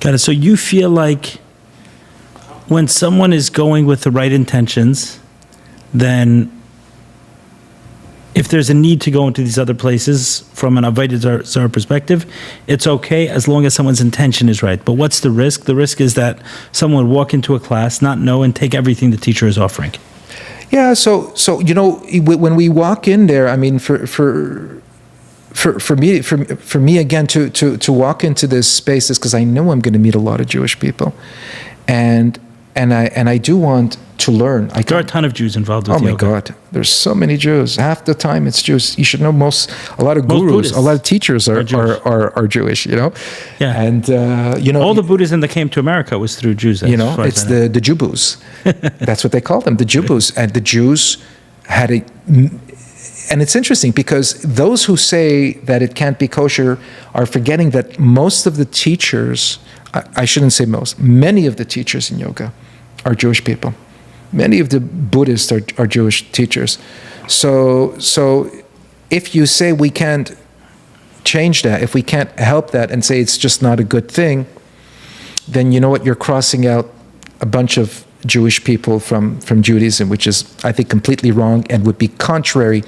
Got it. So you feel like when someone is going with the right intentions, then if there's a need to go into these other places from an Avodah Zarah perspective, it's okay as long as someone's intention is right. But what's the risk? The risk is that someone would walk into a class, not know, and take everything the teacher is offering. Yeah, so when we walk in there, I mean, for me again to walk into this space is because I know I'm going to meet a lot of Jewish people, and I do want to learn. There are a ton of Jews involved with yoga. yoga. Oh my God, there's so many Jews. Half the time it's Jews. You should know a lot of gurus, a lot of teachers are Jewish. You know, yeah, and all the Buddhism that came to America was through Jews. It's the Jubus. That's what they call them, the Jubus, and the Jews had a. And it's interesting because those who say that it can't be kosher are forgetting that most of the teachers, I shouldn't say most, many of the teachers in yoga are Jewish people. Many of the Buddhists are Jewish teachers. So if you say we can't change that, if we can't help that and say it's just not a good thing, then you know what, you're crossing out a bunch of Jewish people from Judaism, which is, I think, completely wrong and would be contrary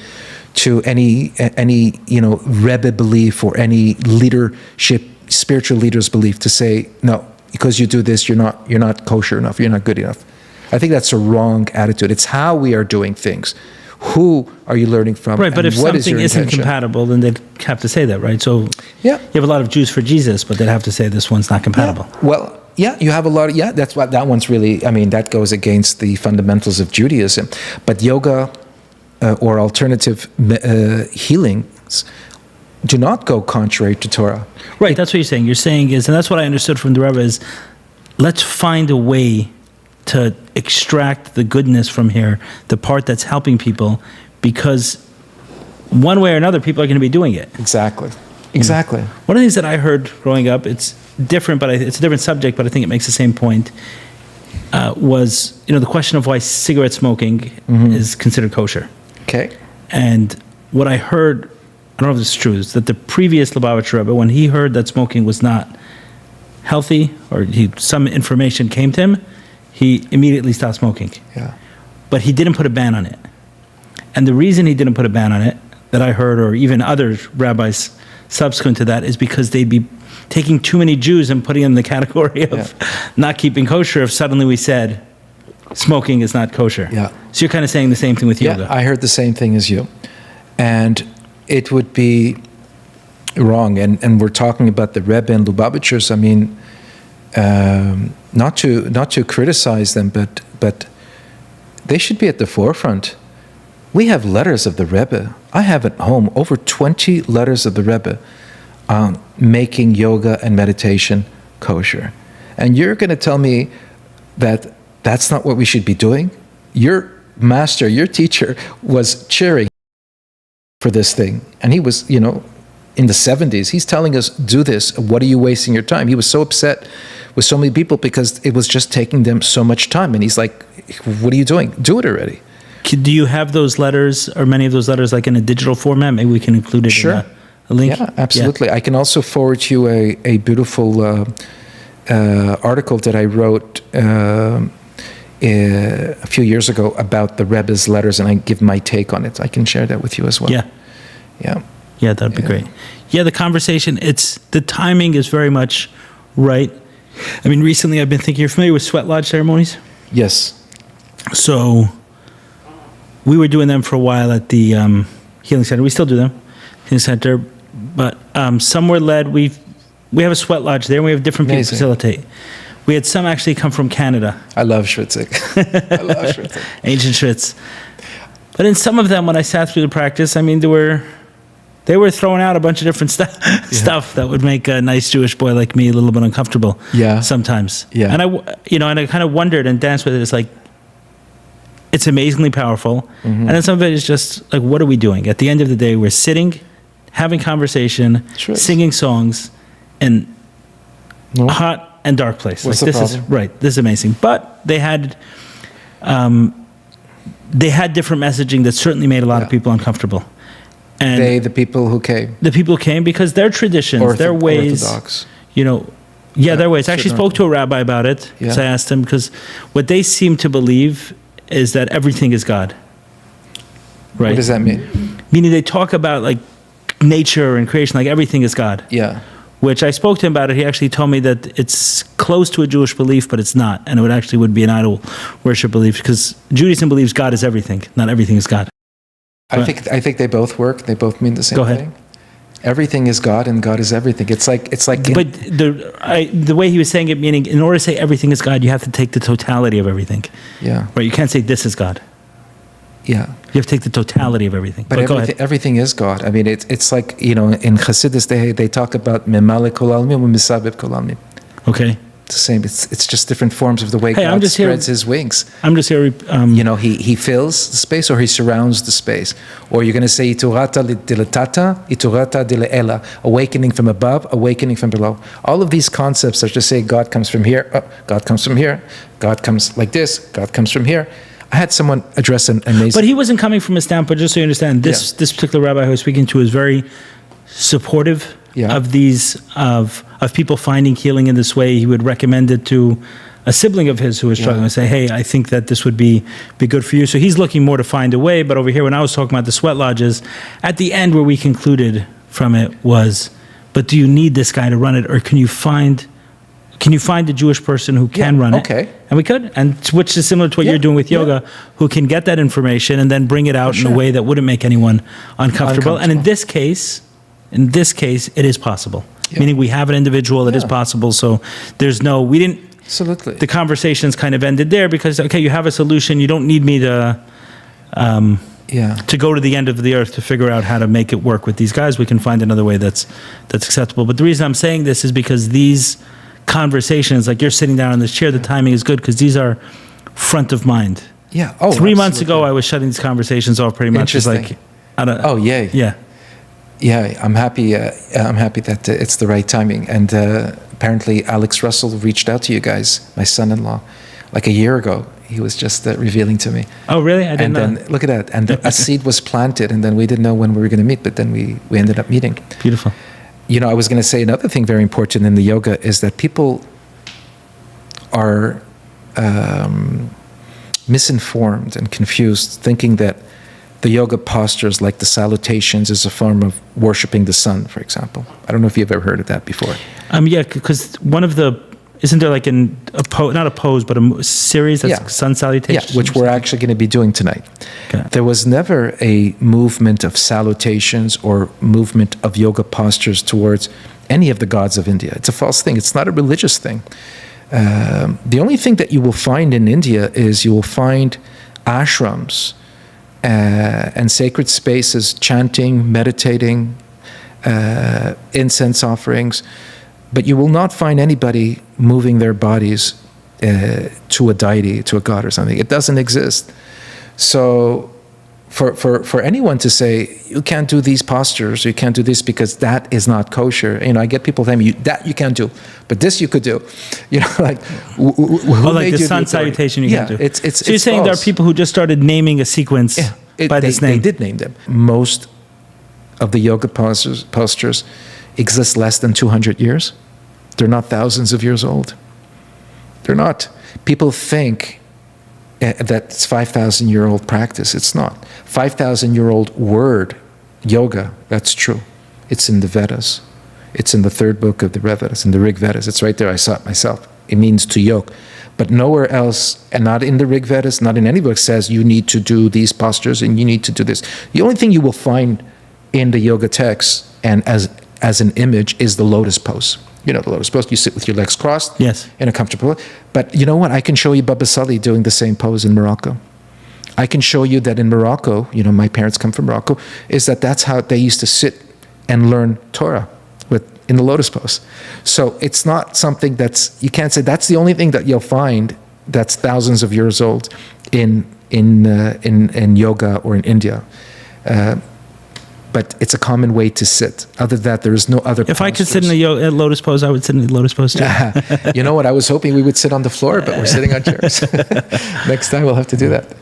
to any Rebbe belief or any leadership, spiritual leader's belief to say, no, because you do this, you're not kosher enough, you're not good enough. I think that's a wrong attitude. It's how we are doing things. Who are you learning from? Right, but if something isn't intention? Compatible, then they'd have to say that, right? So yeah, you have a lot of Jews for Jesus, but they'd have to say this one's not compatible. Yeah. Well, yeah, you have a lot of, that's what, that one's really, I mean, that goes against the fundamentals of Judaism. But yoga or alternative healings do not go contrary to Torah. Right, that's what you're saying. You're saying is, and that's what I understood from the Rebbe is, let's find a way to extract the goodness from here, the part that's helping people, because one way or another, people are going to be doing it. Exactly. One of the things that I heard growing up, it's different, but it's a different subject, but I think it makes the same point, was, the question of why cigarette smoking is considered kosher. Okay. And what I heard, I don't know if this is true, is that the previous Lubavitcher Rebbe, when he heard that smoking was not healthy, or some information came to him, he immediately stopped smoking. Yeah. But he didn't put a ban on it. And the reason he didn't put a ban on it, that I heard, or even other rabbis subsequent to that, is because they'd be taking too many Jews and putting them in the category of not keeping kosher if suddenly we said smoking is not kosher. Yeah. So you're kind of saying the same thing with yoga. Yeah, I heard the same thing as you. And it would be wrong. And we're talking about the Rebbe and Lubavitchers. I mean, not to criticize them, but they should be at the forefront. We have letters of the Rebbe. I have at home over 20 letters of the Rebbe making yoga and meditation kosher. And you're going to tell me that that's not what we should be doing? Your master, your teacher was cheering for this thing. And he was, in the 70s, he's telling us, do this. What are you wasting your time? He was so upset with so many people because it was just taking them so much time. And he's like, what are you doing? Do it already. Do you have those letters, or many of those letters, like in a digital format? Maybe we can include it in a link. Yeah, absolutely. Yeah. I can also forward you a beautiful article that I wrote a few years ago about the Rebbe's letters, and I give my take on it. I can share that with you as well. Yeah, that'd be great. Yeah, the conversation, the timing is very much right. I mean, recently I've been thinking, you're familiar with sweat lodge ceremonies? Yes. So we were doing them for a while at the Healing Center. We still do them, Healing Center. But somewhere led, we have a sweat lodge there, and we have different people facilitate. We had some actually come from Canada. I love Schwitzig. I love Schwitzig. Ancient Schwitz. But in some of them, when I sat through the practice, I mean, they were throwing out a bunch of different stuff that would make a nice Jewish boy like me a little bit uncomfortable. Yeah. Sometimes. Yeah. And I kind of wondered and danced with it. It's like, it's amazingly powerful. Mm-hmm. And then some of it is just like, what are we doing? At the end of the day, we're sitting, having conversation, singing songs, in a hot and dark place. What's like, the this problem? This is amazing. But they had different messaging that certainly made a lot of people uncomfortable. And the people who came. The people who came because their traditions, their ways, Orthodox. Yeah, there was. I actually spoke to a rabbi about it. Yeah. So I asked him, because what they seem to believe is that everything is God. Right? What does that mean? Meaning they talk about like nature and creation, like everything is God. Yeah. Which I spoke to him about it. He actually told me that it's close to a Jewish belief, but it's not. And it would be an idol worship belief, because Judaism believes God is everything. Not everything is God. I think they both work. They both mean the same Go ahead. thing. Everything is God and God is everything. It's like But the way he was saying it, meaning in order to say everything is God, you have to take the totality of everything. yeah. Right? You can't say this is God. Yeah. You have to take the totality of everything. But go ahead. everything is God. I mean, it's like, in Chassidus, they talk about memale kol almin and misabib kol almin. Okay. It's the same. It's just different forms of the way Hey, God I'm just here- spreads his wings. I'm just here. He fills the space or he surrounds the space. Or you're going to say iturata dilatata, iturata dileela, awakening from above, awakening from below. All of these concepts are to say God comes from here, God comes from here, God comes like this, God comes from here. I had someone address an amazing... But he wasn't coming from a standpoint, just so you understand, this particular rabbi who I was speaking to is very supportive of these, of people finding healing in this way. He would recommend it to a sibling of his who was struggling and say, hey, I think that this would be good for you. So he's looking more to find a way. But over here, when I was talking about the sweat lodges, at the end where we concluded from it was, but do you need this guy to run it, or can you find a Jewish person who can run it? Okay. And we could, and which is similar to what you're doing with yoga, who can get that information and then bring it out in a way that wouldn't make anyone uncomfortable. And in this case, it is possible. Yeah. Meaning we have an individual, it is possible. So we didn't, Absolutely. the conversations kind of ended there because, okay, you have a solution. You don't need me to go to the end of the earth to figure out how to make it work with these guys. We can find another way that's acceptable. But the reason I'm saying this is because these conversations, like you're sitting down in this chair, the timing is good because these are front of mind. Yeah. Oh, 3 months ago, I was shutting these conversations off pretty much. It's like, yay. Yeah. Yeah, I'm happy. I'm happy that it's the right timing. And apparently, Alex Russell reached out to you guys, my son-in-law, like a year ago. He was just revealing to me. Oh, really? I didn't know. And then look at that. And a seed was planted, and then we didn't know when we were going to meet, but then we ended up meeting. Beautiful. I was going to say another thing very important in the yoga is that people are misinformed and confused, thinking that the yoga postures like the salutations is a form of worshiping the sun, for example. I don't know if you've ever heard of that before. Yeah, because isn't there like not a pose, but a series that's sun salutations? Yeah, which we're actually going to be doing tonight. Okay. There was never a movement of salutations or movement of yoga postures towards any of the gods of India. It's a false thing. It's not a religious thing. The only thing that you will find in India is you will find ashrams and sacred spaces, chanting, meditating, incense offerings, but you will not find anybody moving their bodies to a deity, to a god or something. It doesn't exist. So for anyone to say, you can't do these postures, you can't do this because that is not kosher. I get people telling me, that you can't do, but this you could do. Like, like the sun salutation you can't do. So you're saying there are people who just started naming a sequence by this name? They did name them. Most of the yoga postures exist less than 200 years. They're not thousands of years old. They're not. People think that it's 5,000-year-old practice. It's not. 5,000-year-old word, yoga, that's true. It's in the Vedas. It's in the third book of the Vedas, in the Rig Vedas. It's right there. I saw it myself. It means to yoke. But nowhere else, and not in the Rig Vedas, not in any book, says you need to do these postures and you need to do this. The only thing you will find in the yoga text and as an image is the lotus pose. The lotus pose, you sit with your legs crossed in a comfortable. But you know what? I can show you Baba Sali doing the same pose in Morocco. I can show you that in Morocco, my parents come from Morocco, that's how they used to sit and learn Torah in the lotus pose. So it's not something you can't say that's the only thing that you'll find that's thousands of years old in yoga or in India. But it's a common way to sit. Other than that, there is no other If I could sit in a lotus pose, I would sit in the lotus pose too. You know what? I was hoping we would sit on the floor, but we're sitting on chairs. Next time we'll have to do that.